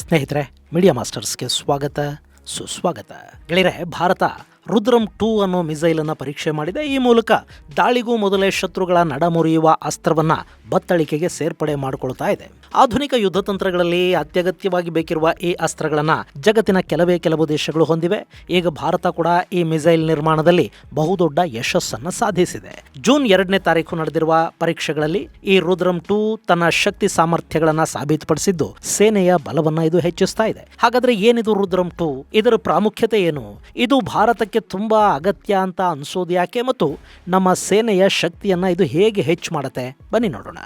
ಸ್ನೇಹಿತರೆ, ಮೀಡಿಯಾ ಮಾಸ್ಟರ್ಸ್ಗೆ ಸ್ವಾಗತ ಸುಸ್ವಾಗತ. ಗೆಳೆಯರೆ, ಭಾರತ ರುದ್ರಂ 2 ಅನ್ನೋ ಮಿಸೈಲನ್ನು ಪರೀಕ್ಷೆ ಮಾಡಿದೆ. ಈ ಮೂಲಕ ದಾಳಿಗೂ ಮೊದಲೇ ಶತ್ರುಗಳ ನಡಮುರಿಯುವ ಅಸ್ತ್ರವನ್ನು ಬತ್ತಳಿಕೆಗೆ ಸೇರ್ಪಡೆ ಮಾಡಿಕೊಳ್ತಾ ಇದೆ. ಆಧುನಿಕ ಯುದ್ಧ ತಂತ್ರಗಳಲ್ಲಿ ಅತ್ಯಗತ್ಯವಾಗಿ ಬೇಕಿರುವ ಈ ಅಸ್ತ್ರಗಳನ್ನು ಜಗತ್ತಿನ ಕೆಲವು ದೇಶಗಳು ಹೊಂದಿವೆ. ಈಗ ಭಾರತ ಕೂಡ ಈ ಮಿಸೈಲ್ ನಿರ್ಮಾಣದಲ್ಲಿ ಬಹುದೊಡ್ಡ ಯಶಸ್ಸನ್ನು ಸಾಧಿಸಿದೆ. ಜೂನ್ 2ನೇ ತಾರೀಕು ನಡೆದಿರುವ ಪರೀಕ್ಷೆಗಳಲ್ಲಿ ಈ ರುದ್ರಂ 2 ತನ್ನ ಶಕ್ತಿ ಸಾಮರ್ಥ್ಯಗಳನ್ನು ಸಾಬೀತುಪಡಿಸಿದ್ದು ಸೇನೆಯ ಬಲವನ್ನು ಇದು ಹೆಚ್ಚಿಸ್ತಾ ಇದೆ. ಹಾಗಾದ್ರೆ ಏನಿದು ರುದ್ರಂ 2? ಇದರ ಪ್ರಾಮುಖ್ಯತೆ ಏನು? ಇದು ಭಾರತಕ್ಕೆ ತುಂಬಾ ಅಗತ್ಯ ಅಂತ ಅನ್ಸೋದು ಯಾಕೆ ಮತ್ತು ನಮ್ಮ ಸೇನೆಯ ಶಕ್ತಿಯನ್ನ ಇದು ಹೇಗೆ ಹೆಚ್ಚು ಮಾಡುತ್ತೆ? ಬನ್ನಿ ನೋಡೋಣ.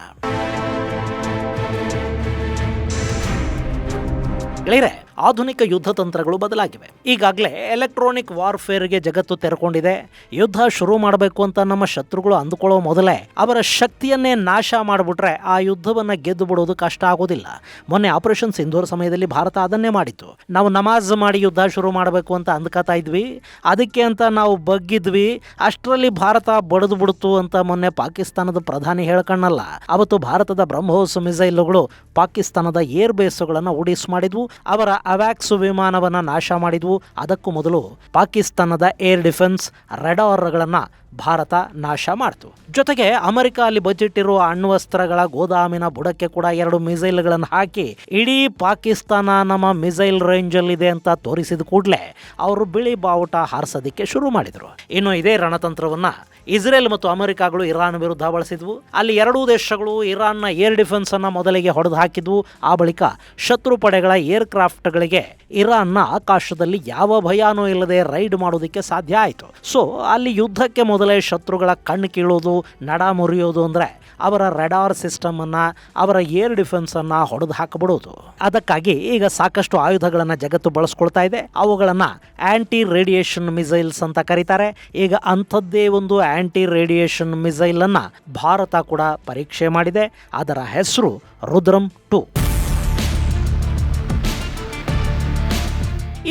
ಗೆಳೆಯರೆ, ಆಧುನಿಕ ಯುದ್ಧ ತಂತ್ರಗಳು ಬದಲಾಗಿವೆ. ಈಗಾಗಲೇ ಎಲೆಕ್ಟ್ರಾನಿಕ್ ವಾರ್ಫೇರ್ಗೆ ಜಗತ್ತು ತೆರೆಕೊಂಡಿದೆ. ಯುದ್ಧ ಶುರು ಮಾಡಬೇಕು ಅಂತ ನಮ್ಮ ಶತ್ರುಗಳು ಅಂದುಕೊಳ್ಳೋ ಮೊದಲೇ ಅವರ ಶಕ್ತಿಯನ್ನೇ ನಾಶ ಮಾಡಿಬಿಟ್ರೆ ಆ ಯುದ್ಧವನ್ನು ಗೆದ್ದು ಬಿಡೋದು ಕಷ್ಟ ಆಗೋದಿಲ್ಲ. ಮೊನ್ನೆ ಆಪರೇಷನ್ ಸಿಂಧೂರ್ ಸಮಯದಲ್ಲಿ ಭಾರತ ಅದನ್ನೇ ಮಾಡಿತ್ತು. ನಾವು ನಮಾಜ್ ಮಾಡಿ ಯುದ್ಧ ಶುರು ಮಾಡಬೇಕು ಅಂತ ಅಂದ್ಕೋತಾ ಇದ್ವಿ, ಅದಕ್ಕೆ ಅಂತ ನಾವು ಬಗ್ಗಿದ್ವಿ. ಅಷ್ಟರಲ್ಲಿ ಭಾರತ ಬಡಿದು ಬಿಡ್ತು ಅಂತ ಮೊನ್ನೆ ಪಾಕಿಸ್ತಾನದ ಪ್ರಧಾನಿ ಹೇಳ್ಕಣ್ಣಲ್ಲ. ಅವತ್ತು ಭಾರತದ ಬ್ರಹ್ಮೋಸ್ ಮಿಸೈಲ್ಗಳು ಪಾಕಿಸ್ತಾನದ ಏರ್ ಬೇಸ್ಗಳನ್ನು ಉಡಿಸ್ ಮಾಡಿದ್ವು, ಅವರ ಅವ್ಯಾಕ್ಸ್ ವಿಮಾನವನ್ನು ನಾಶ ಮಾಡಿದ್ವು. ಅದಕ್ಕೂ ಮೊದಲು ಪಾಕಿಸ್ತಾನದ ಏರ್ ಡಿಫೆನ್ಸ್ ರೆಡಾರ್ಗಳನ್ನು ಭಾರತ ನಾಶ ಮಾಡಿತು. ಜೊತೆಗೆ ಅಮೆರಿಕ ಅಲ್ಲಿ ಬಜೆಟ್ ಇರುವ ಅಣ್ವಸ್ತ್ರಗಳ ಗೋದಾಮಿನ ಬುಡಕ್ಕೆ ಕೂಡ 2 ಮಿಸೈಲ್ಗಳನ್ನು ಹಾಕಿ ಇಡೀ ಪಾಕಿಸ್ತಾನ ನಮ್ಮ ಮಿಸೈಲ್ ರೇಂಜಲ್ಲಿದೆ ಅಂತ ತೋರಿಸಿದ ಕೂಡಲೇ ಅವರು ಬಿಳಿ ಬಾವುಟ ಹಾರಿಸೋದಕ್ಕೆ ಶುರು ಮಾಡಿದರು. ಇನ್ನು ಇದೇ ರಣತಂತ್ರವನ್ನು ಇಸ್ರೇಲ್ ಮತ್ತು ಅಮೆರಿಕಗಳು ಇರಾನ್ ವಿರುದ್ಧ ಬಳಸಿದ್ವು. ಅಲ್ಲಿ ಎರಡೂ ದೇಶಗಳು ಇರಾನ್ನ ಏರ್ ಡಿಫೆನ್ಸ್ ಅನ್ನ ಮೊದಲಿಗೆ ಹೊಡೆದು ಹಾಕಿದ್ವು. ಆ ಬಳಿಕ ಶತ್ರು ಪಡೆಗಳ ಏರ್ ಕ್ರಾಫ್ಟ್ಗಳಿಗೆ ಇರಾನ್ನ ಆಕಾಶದಲ್ಲಿ ಯಾವ ಭಯಾನೂ ಇಲ್ಲದೆ ರೈಡ್ ಮಾಡೋದಕ್ಕೆ ಸಾಧ್ಯ ಆಯಿತು. ಸೊ ಅಲ್ಲಿ ಯುದ್ಧಕ್ಕೆ ಮೊದಲೇ ಶತ್ರುಗಳ ಕಣ್ಣು ಕೀಳೋದು, ನಡ ಮುರಿಯೋದು ಅಂದರೆ ಅವರ ರೆಡಾರ್ ಸಿಸ್ಟಮ್ ಅನ್ನ, ಅವರ ಏರ್ ಡಿಫೆನ್ಸ್ ಅನ್ನ ಹೊಡೆದು ಹಾಕಬಿಡೋದು. ಅದಕ್ಕಾಗಿ ಈಗ ಸಾಕಷ್ಟು ಆಯುಧಗಳನ್ನು ಜಗತ್ತು ಬಳಸ್ಕೊಳ್ತಾ ಇದೆ. ಅವುಗಳನ್ನು ಆಂಟಿ ರೇಡಿಯೇಷನ್ ಮಿಸೈಲ್ಸ್ ಅಂತ ಕರೀತಾರೆ. ಈಗ ಅಂಥದ್ದೇ ಒಂದು ಆಂಟಿ ರೇಡಿಯೇಷನ್ ಮಿಸೈಲ್ ಅನ್ನ ಭಾರತ ಕೂಡ ಪರೀಕ್ಷೆ ಮಾಡಿದೆ. ಅದರ ಹೆಸರು ರುದ್ರಂ 2.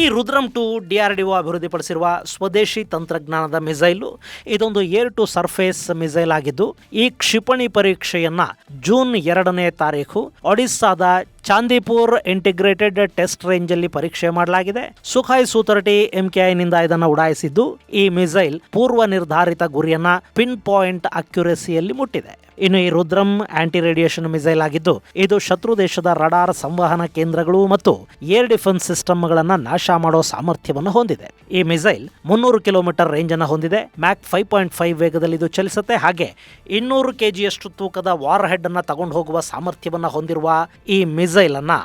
ಈ ರುದ್ರಂ 2 DRDO ಅಭಿವೃದ್ಧಿಪಡಿಸಿರುವ ಸ್ವದೇಶಿ ತಂತ್ರಜ್ಞಾನದ ಮಿಸೈಲು. ಇದೊಂದು ಏರ್ ಟು ಸರ್ಫೇಸ್ ಮಿಸೈಲ್ ಆಗಿದ್ದು ಈ ಕ್ಷಿಪಣಿ ಪರೀಕ್ಷೆಯನ್ನ ಜೂನ್ 2ನೇ ತಾರೀಕು ಒಡಿಸ್ಸಾದ ಚಾಂದಿಪುರ್ ಇಂಟಿಗ್ರೇಟೆಡ್ ಟೆಸ್ಟ್ ರೇಂಜ್ ಅಲ್ಲಿ ಪರೀಕ್ಷೆ ಮಾಡಲಾಗಿದೆ. ಸುಖಾಯ್ ಸು-30 MKI ನಿಂದ ಇದನ್ನು ಉಡಾಯಿಸಿದ್ದು ಈ ಮಿಸೈಲ್ ಪೂರ್ವ ನಿರ್ಧಾರಿತ ಗುರಿಯನ್ನ ಪಿನ್ ಪಾಯಿಂಟ್ ಅಕ್ಯುರೆಸಿಯಲ್ಲಿ ಮುಟ್ಟಿದೆ. ಇನ್ನು ಈ ರುದ್ರಂ ಆಂಟಿ ರೇಡಿಯೇಷನ್ ಮಿಸೈಲ್ ಆಗಿದ್ದು ಇದು ಶತ್ರು ದೇಶದ ರಡಾರ್ ಸಂವಹನ ಕೇಂದ್ರಗಳು ಮತ್ತು ಏರ್ ಡಿಫೆನ್ಸ್ ಸಿಸ್ಟಮ್ಗಳನ್ನು ನಾಶ ಮಾಡೋ ಸಾಮರ್ಥ್ಯವನ್ನು ಹೊಂದಿದೆ. ಈ ಮಿಸೈಲ್ 300 ಕಿಲೋಮೀಟರ್ ರೇಂಜ್ ಅನ್ನು ಹೊಂದಿದೆ. ಮ್ಯಾಕ್ 5.5 ವೇಗದಲ್ಲಿ ಇದು ಚಲಿಸುತ್ತೆ. ಹಾಗೆ 200 kg ತೂಕದ ವಾರ್ ಹೆಡ್ ಅನ್ನ ತಗೊಂಡು ಹೋಗುವ ಸಾಮರ್ಥ್ಯವನ್ನು ಹೊಂದಿರುವ ಈ ಮಿಸೈಲ್ ಅನ್ನ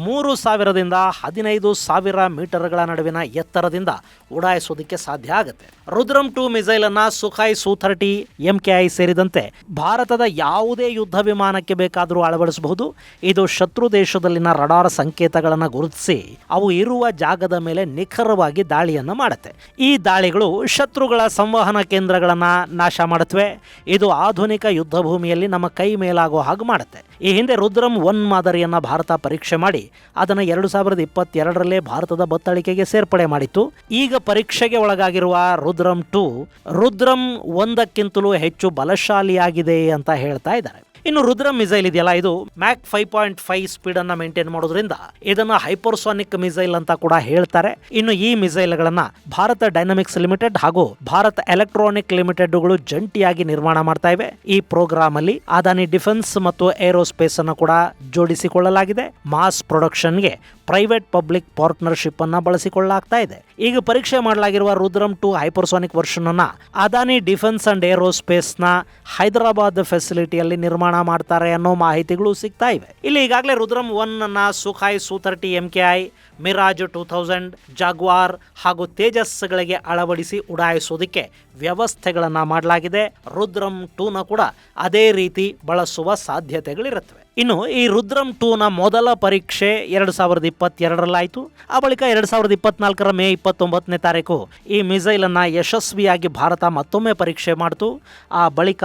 3000ದಿಂದ 15,000 ಮೀಟರ್ಗಳ ನಡುವಿನ ಎತ್ತರದಿಂದ ಉಡಾಯಿಸೋದಕ್ಕೆ ಸಾಧ್ಯ ಆಗುತ್ತೆ. ರುದ್ರಂ 2 ಮಿಸೈಲ್ ಅನ್ನ ಸುಖಾಯ್ ಸು-30 MKI ಸೇರಿದಂತೆ ಭಾರತದ ಯಾವುದೇ ಯುದ್ಧ ವಿಮಾನಕ್ಕೆ ಬೇಕಾದರೂ ಅಳವಡಿಸಬಹುದು. ಇದು ಶತ್ರು ದೇಶದಲ್ಲಿನ ರಡಾರ್ ಸಂಕೇತಗಳನ್ನು ಗುರುತಿಸಿ ಅವು ಇರುವ ಜಾಗದ ಮೇಲೆ ನಿಖರವಾಗಿ ದಾಳಿಯನ್ನು ಮಾಡುತ್ತೆ. ಈ ದಾಳಿಗಳು ಶತ್ರುಗಳ ಸಂವಹನ ಕೇಂದ್ರಗಳನ್ನು ನಾಶ ಮಾಡುತ್ತವೆ. ಇದು ಆಧುನಿಕ ಯುದ್ಧ ಭೂಮಿಯಲ್ಲಿ ನಮ್ಮ ಕೈ ಮೇಲಾಗೋ ಹಾಗೆ ಮಾಡುತ್ತೆ. ಈ ಹಿಂದೆ ರುದ್ರಂ 1 ಮಾದರಿಯನ್ನ ಭಾರತ ಪರೀಕ್ಷೆ ಮಾಡಿ ಅದನ್ನು 2022ರಲ್ಲೇ ಭಾರತದ ಬತ್ತಳಿಕೆಗೆ ಸೇರ್ಪಡೆ ಮಾಡಿತ್ತು. ಈಗ ಪರೀಕ್ಷೆಗೆ ಒಳಗಾಗಿರುವ ರುದ್ರಂ 2 ರುದ್ರಂ 1ಕ್ಕಿಂತಲೂ ಹೆಚ್ಚು ಬಲಶಾಲಿಯಾಗಿದೆ ಅಂತ ಹೇಳ್ತಾ ಇದ್ದಾರೆ. ಇನ್ನು ರುದ್ರಂ ಮಿಸೈಲ್ ಇದೆಯಲ್ಲ, ಇದು ಮ್ಯಾಕ್ 5.5 ಸ್ಪೀಡ್ ಅನ್ನ ಮೇಂಟೈನ್ ಮಾಡೋದ್ರಿಂದ ಇದನ್ನ ಹೈಪರ್ಸಾನಿಕ್ ಮಿಸೈಲ್ ಅಂತ ಕೂಡ ಹೇಳ್ತಾರೆ. ಇನ್ನು ಈ ಮಿಸೈಲ್ಗಳನ್ನ ಭಾರತ ಡೈನಾಮಿಕ್ಸ್ ಲಿಮಿಟೆಡ್ ಹಾಗೂ ಭಾರತ ಎಲೆಕ್ಟ್ರಾನಿಕ್ ಲಿಮಿಟೆಡ್ಗಳು ಜಂಟಿಯಾಗಿ ನಿರ್ಮಾಣ ಮಾಡ್ತಾ ಇವೆ. ಈ ಪ್ರೋಗ್ರಾಮ್ ಅಲ್ಲಿ ಅದಾನಿ ಡಿಫೆನ್ಸ್ ಮತ್ತು ಏರೋಸ್ಪೇಸ್ ಅನ್ನು ಕೂಡ ಜೋಡಿಸಿಕೊಳ್ಳಲಾಗಿದೆ. ಮಾಸ್ ಪ್ರೊಡಕ್ಷನ್ಗೆ ಪ್ರೈವೇಟ್ ಪಬ್ಲಿಕ್ ಪಾರ್ಟ್ನರ್ಶಿಪ್ ಅನ್ನ ಬಳಸಿಕೊಳ್ಳಲಾಗ್ತಾ ಇದೆ. ಈಗ ಪರೀಕ್ಷೆ ಮಾಡಲಾಗಿರುವ ರುದ್ರಂ 2 ಹೈಪರ್ಸಾನಿಕ್ ವರ್ಷನ್ ಅನ್ನ ಅದಾನಿ ಡಿಫೆನ್ಸ್ ಅಂಡ್ ಏರೋಸ್ಪೇಸ್ ನ ಹೈದರಾಬಾದ್ ಫೆಸಿಲಿಟಿಯಲ್ಲಿ ನಿರ್ಮಾಣ ಮಾಡ್ತಾರೆ ಅನ್ನೋ ಮಾಹಿತಿಗಳು ಸಿಗ್ತಾ ಇವೆ. ಇಲ್ಲಿ ಈಗಾಗಲೇ ರುದ್ರಂ 1 ಅನ್ನ ಸುಖಾಯ್ ಸು-30 MKI, ಮಿರಾಜ್ 2000, ಜಾಗ್ವಾರ್ ಹಾಗೂ ತೇಜಸ್ಗಳಿಗೆ ಅಳವಡಿಸಿ ಉಡಾಯಿಸೋದಕ್ಕೆ ವ್ಯವಸ್ಥೆಗಳನ್ನ ಮಾಡಲಾಗಿದೆ. ರುದ್ರಂ 2ನ ಕೂಡ ಅದೇ ರೀತಿ ಬಳಸುವ ಸಾಧ್ಯತೆಗಳಿರುತ್ತವೆ. ಇನ್ನು ಈ ರುದ್ರಂ 2ನ ಮೊದಲ ಪರೀಕ್ಷೆ 2022ರಲ್ಲಾಯಿತು. ಆ ಬಳಿಕ 2024ರ ಮೇ 29ನೇ ತಾರೀಕು ಈ ಮಿಸೈಲನ್ನು ಯಶಸ್ವಿಯಾಗಿ ಭಾರತ ಮತ್ತೊಮ್ಮೆ ಪರೀಕ್ಷೆ ಮಾಡಿತು. ಆ ಬಳಿಕ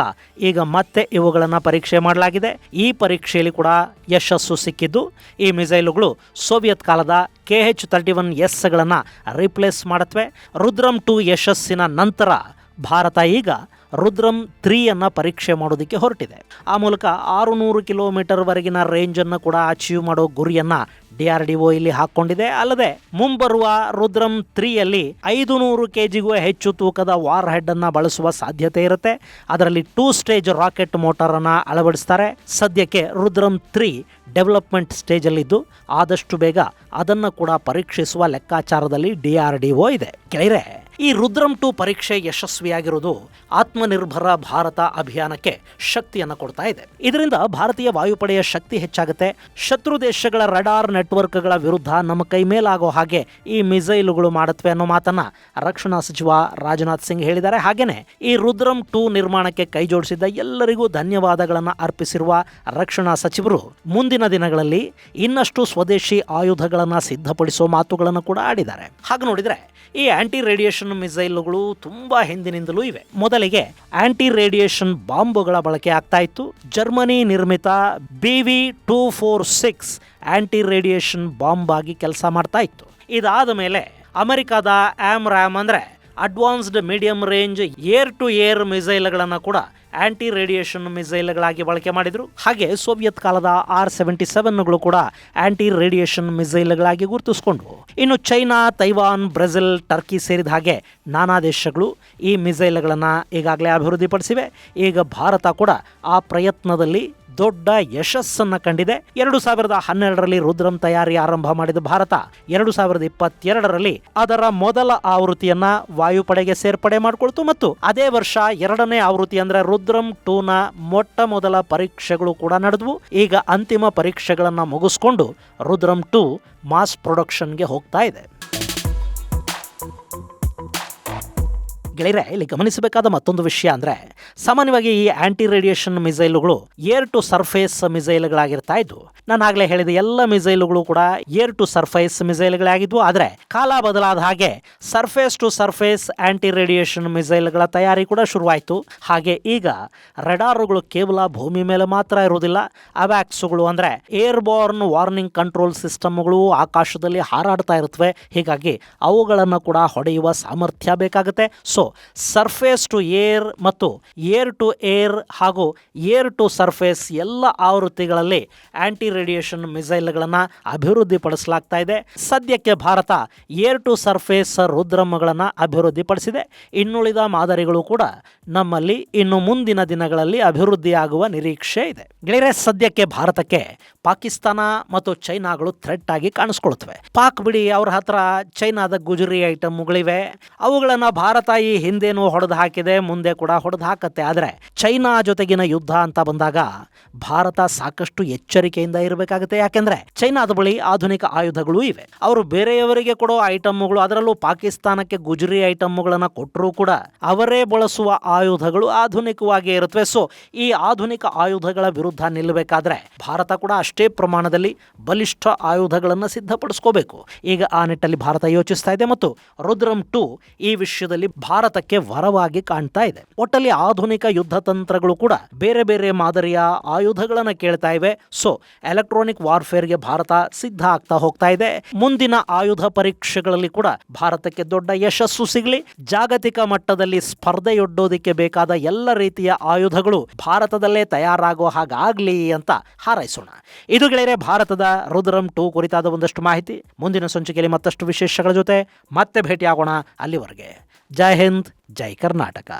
ಈಗ ಮತ್ತೆ ಇವುಗಳನ್ನು ಪರೀಕ್ಷೆ ಮಾಡಲಾಗಿದೆ. ಈ ಪರೀಕ್ಷೆಯಲ್ಲಿ ಕೂಡ ಯಶಸ್ಸು ಸಿಕ್ಕಿದ್ದು ಈ ಮಿಸೈಲುಗಳು ಸೋವಿಯತ್ ಕಾಲದ KH-31S ರಿಪ್ಲೇಸ್ ಮಾಡುತ್ತವೆ. ರುದ್ರಂ 2 ಯಶಸ್ಸಿನ ನಂತರ ಭಾರತ ಈಗ ರುದ್ರಂ 3 ಪರೀಕ್ಷೆ ಮಾಡೋದಕ್ಕೆ ಹೊರಟಿದೆ. ಆ ಮೂಲಕ 600 ಕಿಲೋಮೀಟರ್ ವರೆಗಿನ ರೇಂಜನ್ನು ಕೂಡ ಅಚೀವ್ ಮಾಡೋ ಗುರಿಯನ್ನು DRDO ಇಲ್ಲಿ ಹಾಕೊಂಡಿದೆ. ಅಲ್ಲದೆ ಮುಂಬರುವ ರುದ್ರಂ 3ಯಲ್ಲಿ 500 kgಗೂ ಹೆಚ್ಚು ತೂಕದ ವಾರ್ ಹೆಡ್ ಅನ್ನ ಬಳಸುವ ಸಾಧ್ಯತೆ ಇರುತ್ತೆ. ಅದರಲ್ಲಿ 2 ಸ್ಟೇಜ್ ರಾಕೆಟ್ ಮೋಟಾರ್ ಅನ್ನ ಅಳವಡಿಸ್ತಾರೆ. ಸದ್ಯಕ್ಕೆ ರುದ್ರಂ 3 ಡೆವಲಪ್ಮೆಂಟ್ ಸ್ಟೇಜ್ ಅಲ್ಲಿದ್ದು ಆದಷ್ಟು ಬೇಗ ಅದನ್ನು ಕೂಡ ಪರೀಕ್ಷಿಸುವ ಲೆಕ್ಕಾಚಾರದಲ್ಲಿ DRDO ಇದೆ. ಗೆಳೆಯರೆ, ಈ ರುದ್ರಂ 2 ಪರೀಕ್ಷೆ ಯಶಸ್ವಿಯಾಗಿರುವುದು ಆತ್ಮನಿರ್ಭರ ಭಾರತ ಅಭಿಯಾನಕ್ಕೆ ಶಕ್ತಿಯನ್ನು ಕೊಡ್ತಾ ಇದೆ. ಇದರಿಂದ ಭಾರತೀಯ ವಾಯುಪಡೆಯ ಶಕ್ತಿ ಹೆಚ್ಚಾಗುತ್ತೆ. ಶತ್ರು ದೇಶಗಳ ರಡಾರ್ ನೆಟ್ವರ್ಕ್ಗಳ ವಿರುದ್ಧ ನಮ್ಮ ಕೈ ಮೇಲಾಗೋ ಹಾಗೆ ಈ ಮಿಸೈಲುಗಳು ಮಾಡುತ್ತವೆ ಅನ್ನೋ ಮಾತನ್ನ ರಕ್ಷಣಾ ಸಚಿವ ರಾಜನಾಥ್ ಸಿಂಗ್ ಹೇಳಿದ್ದಾರೆ. ಹಾಗೇನೆ ಈ ರುದ್ರಂ 2 ನಿರ್ಮಾಣಕ್ಕೆ ಕೈ ಜೋಡಿಸಿದ್ದ ಎಲ್ಲರಿಗೂ ಧನ್ಯವಾದಗಳನ್ನು ಅರ್ಪಿಸಿರುವ ರಕ್ಷಣಾ ಸಚಿವರು ಮುಂದಿನ ದಿನಗಳಲ್ಲಿ ಇನ್ನಷ್ಟು ಸ್ವದೇಶಿ ಆಯುಧಗಳನ್ನು ಸಿದ್ಧಪಡಿಸುವ ಮಾತುಗಳನ್ನು ಕೂಡ ಆಡಿದ್ದಾರೆ. ಹಾಗೆ ನೋಡಿದ್ರೆ ಈ ಆಂಟಿ ರೇಡಿಯೇಷನ್ ಮಿಸೈಲುಗಳು ತುಂಬಾ ಹಿಂದಿನಿಂದಲೂ ಇವೆ. ಮೊದಲಿಗೆ ಆಂಟಿ ರೇಡಿಯೇಷನ್ ಬಾಂಬುಗಳ ಬಳಕೆ ಆಗ್ತಾ ಇತ್ತು. ಜರ್ಮನಿ ನಿರ್ಮಿತ BV246 ಆಂಟಿ ರೇಡಿಯೇಷನ್ ಬಾಂಬ್ ಆಗಿ ಕೆಲಸ ಮಾಡ್ತಾ ಇತ್ತು. ಇದಾದ ಮೇಲೆ ಅಮೆರಿಕದ AMRAAM ಅಂದ್ರೆ advanced medium range air to air ಮಿಸೈಲ್ಗಳನ್ನು ಕೂಡ ಆಂಟಿ ರೇಡಿಯೇಷನ್ ಮಿಸೈಲ್ಗಳಾಗಿ ಬಳಕೆ ಮಾಡಿದ್ರು. ಹಾಗೆ ಸೋವಿಯತ್ ಕಾಲದ R-77ಗಳು ಕೂಡ ಆಂಟಿ ರೇಡಿಯೇಷನ್ ಮಿಸೈಲ್ಗಳಾಗಿ ಗುರುತಿಸಿಕೊಂಡ್ವು. ಇನ್ನು ಚೈನಾ, ತೈವಾನ್, ಬ್ರೆಜಿಲ್, ಟರ್ಕಿ ಸೇರಿದ ಹಾಗೆ ನಾನಾ ದೇಶಗಳು ಈ ಮಿಸೈಲ್ಗಳನ್ನು ಈಗಾಗಲೇ ಅಭಿವೃದ್ಧಿಪಡಿಸಿವೆ. ಈಗ ಭಾರತ ಕೂಡ ಆ ಪ್ರಯತ್ನದಲ್ಲಿ ದೊಡ್ಡ ಯಶಸ್ಸನ್ನು ಕಂಡಿದೆ. 2012ರಲ್ಲಿ ರುದ್ರಂ ತಯಾರಿ ಆರಂಭ ಮಾಡಿದ ಭಾರತ 2022ರಲ್ಲಿ ಅದರ ಮೊದಲ ಆವೃತ್ತಿಯನ್ನ ವಾಯುಪಡೆಗೆ ಸೇರ್ಪಡೆ ಮಾಡಿಕೊಳ್ತು ಮತ್ತು ಅದೇ ವರ್ಷ 2ನೇ ಆವೃತ್ತಿ ಅಂದ್ರೆ ರುದ್ರಂ 2ನ ಮೊಟ್ಟ ಮೊದಲ ಪರೀಕ್ಷೆಗಳು ಕೂಡ ನಡೆದವು. ಈಗ ಅಂತಿಮ ಪರೀಕ್ಷೆಗಳನ್ನು ಮುಗಿಸ್ಕೊಂಡು ರುದ್ರಂ 2 ಮಾಸ್ ಪ್ರೊಡಕ್ಷನ್ಗೆ ಹೋಗ್ತಾ ಇದೆ. ಗೆಳೆಯರೆ, ಇಲ್ಲಿ ಗಮನಿಸಬೇಕಾದ ಮತ್ತೊಂದು ವಿಷಯ ಅಂದ್ರೆ ಸಾಮಾನ್ಯವಾಗಿ ಈ ಆಂಟಿ ರೇಡಿಯೇಷನ್ ಮಿಸೈಲುಗಳು ಏರ್ ಟು ಸರ್ಫೇಸ್ ಮಿಸೈಲ್ಗಳಾಗಿರ್ತಾ ಇದ್ವು. ನಾನು ಆಗ್ಲೇ ಹೇಳಿದ ಎಲ್ಲ ಮಿಸೈಲುಗಳು ಕೂಡ ಏರ್ ಟು ಸರ್ಫೇಸ್ ಮಿಸೈಲ್ಗಳಾಗಿದ್ವು. ಆದರೆ ಕಾಲ ಬದಲಾದ ಹಾಗೆ surface to surface anti radiation ಮಿಸೈಲ್ಗಳ ತಯಾರಿ ಕೂಡ ಶುರುವಾಯಿತು. ಹಾಗೆ ಈಗ ರಡಾರುಗಳು ಕೇವಲ ಭೂಮಿ ಮೇಲೆ ಮಾತ್ರ ಇರುವುದಿಲ್ಲ. ಅವ್ಯಾಕ್ಸ್ಗಳು ಅಂದ್ರೆ ಏರ್ ಬೋರ್ನ್ ವಾರ್ನಿಂಗ್ ಕಂಟ್ರೋಲ್ ಸಿಸ್ಟಮ್ಗಳು ಆಕಾಶದಲ್ಲಿ ಹಾರಾಡ್ತಾ ಇರುತ್ತವೆ. ಹೀಗಾಗಿ ಅವುಗಳನ್ನು ಕೂಡ ಹೊಡೆಯುವ ಸಾಮರ್ಥ್ಯ ಬೇಕಾಗುತ್ತೆ. ಸೊ ಸರ್ಫೇಸ್ ಟು ಏರ್ ಮತ್ತು ಏರ್ ಟು ಏರ್ ಹಾಗೂ ಏರ್ ಟು ಸರ್ಫೇಸ್ ಎಲ್ಲ ಆವೃತ್ತಿಗಳಲ್ಲಿ ಆಂಟಿ ರೇಡಿಯೇಷನ್ ಮಿಸೈಲ್ಗಳನ್ನು ಅಭಿವೃದ್ಧಿಪಡಿಸಲಾಗ್ತಾ ಇದೆ. ಸದ್ಯಕ್ಕೆ ಭಾರತ ಏರ್ ಟು ಸರ್ಫೇಸ್ ರುದ್ರಮ್ಗಳನ್ನು ಅಭಿವೃದ್ಧಿಪಡಿಸಿದೆ. ಇನ್ನುಳಿದ ಮಾದರಿಗಳು ಕೂಡ ನಮ್ಮಲ್ಲಿ ಇನ್ನು ಮುಂದಿನ ದಿನಗಳಲ್ಲಿ ಅಭಿವೃದ್ಧಿಯಾಗುವ ನಿರೀಕ್ಷೆ ಇದೆ. ಗೆಳೆಯರೆ, ಸದ್ಯಕ್ಕೆ ಭಾರತಕ್ಕೆ ಪಾಕಿಸ್ತಾನ ಮತ್ತು ಚೈನಾಗಳು ಥ್ರೆಟ್ ಆಗಿ ಕಾಣಿಸ್ಕೊಳ್ತವೆ. ಪಾಕ್ ಬಿಡಿ, ಅವ್ರ ಹತ್ರ ಚೈನಾದ ಗುಜರಿ ಐಟಮ್ಗಳಿವೆ. ಅವುಗಳನ್ನು ಭಾರತ ಈ ಹಿಂದೇನೂ ಹೊಡೆದು ಹಾಕಿದೆ, ಮುಂದೆ ಕೂಡ ಹೊಡೆದು ಹಾಕತ್ತೆ. ಆದರೆ ಚೈನಾ ಜೊತೆಗಿನ ಯುದ್ಧ ಅಂತ ಬಂದಾಗ ಭಾರತ ಸಾಕಷ್ಟು ಎಚ್ಚರಿಕೆಯಿಂದ ಇರಬೇಕಾಗುತ್ತೆ. ಯಾಕೆಂದ್ರೆ ಚೈನಾದ ಬಳಿ ಆಧುನಿಕ ಆಯುಧಗಳು ಇವೆ. ಅವರು ಬೇರೆಯವರಿಗೆ ಕೊಡೋ ಐಟಮ್ಗಳು, ಅದರಲ್ಲೂ ಪಾಕಿಸ್ತಾನಕ್ಕೆ ಗುಜರಿ ಐಟಮ್ಗಳನ್ನು ಕೊಟ್ಟರೂ ಕೂಡ ಅವರೇ ಬಳಸುವ ಆಯುಧಗಳು ಆಧುನಿಕವಾಗಿ ಇರುತ್ತವೆ. ಸೊ ಈ ಆಧುನಿಕ ಆಯುಧಗಳ ವಿರುದ್ಧ ನಿಲ್ಲಬೇಕಾದ್ರೆ ಭಾರತ ಕೂಡ ಅಷ್ಟೇ ಪ್ರಮಾಣದಲ್ಲಿ ಬಲಿಷ್ಠ ಆಯುಧಗಳನ್ನು ಸಿದ್ಧಪಡಿಸ್ಕೋಬೇಕು. ಈಗ ಆ ನಿಟ್ಟಲ್ಲಿ ಭಾರತ ಯೋಚಿಸ್ತಾ ಇದೆ ಮತ್ತು ರುದ್ರಂ 2 ಈ ವಿಷಯದಲ್ಲಿ ಭಾರತಕ್ಕೆ ವರವಾಗಿ ಕಾಣ್ತಾ ಇದೆ. ಒಟ್ಟಲ್ಲಿ ಆಧುನಿಕ ಯುದ್ಧ ತಂತ್ರಗಳು ಕೂಡ ಬೇರೆ ಬೇರೆ ಮಾದರಿಯ ಆಯುಧಗಳನ್ನು ಕೇಳ್ತಾ ಇವೆ. ಸೊ ಎಲೆಕ್ಟ್ರಾನಿಕ್ ವಾರ್ಫೇರ್ಗೆ ಭಾರತ ಸಿದ್ಧ ಆಗ್ತಾ ಹೋಗ್ತಾ ಇದೆ. ಮುಂದಿನ ಆಯುಧ ಪರೀಕ್ಷೆಗಳಲ್ಲಿ ಕೂಡ ಭಾರತಕ್ಕೆ ದೊಡ್ಡ ಯಶಸ್ಸು ಸಿಗಲಿ. ಜಾಗತಿಕ ಮಟ್ಟದಲ್ಲಿ ಸ್ಪರ್ಧೆಯೊಡ್ಡೋದಕ್ಕೆ ಬೇಕಾದ ಎಲ್ಲ ರೀತಿಯ ಆಯುಧಗಳು ಭಾರತದಲ್ಲೇ ತಯಾರಾಗೋ ಹಾಗಾಗ್ಲಿ ಅಂತ ಹಾರೈಸೋಣ. ಇದು ಗೆಳೆಯರೆ ಭಾರತದ ರುದ್ರಂ 2 ಕುರಿತಾದ ಒಂದಷ್ಟು ಮಾಹಿತಿ. ಮುಂದಿನ ಸಂಚಿಕೆಯಲ್ಲಿ ಮತ್ತಷ್ಟು ವಿಶೇಷಗಳ ಜೊತೆ ಮತ್ತೆ ಭೇಟಿಯಾಗೋಣ. ಅಲ್ಲಿವರೆಗೆ ಜೈ ಹಿಂದ್, ಜೈ ಕರ್ನಾಟಕ.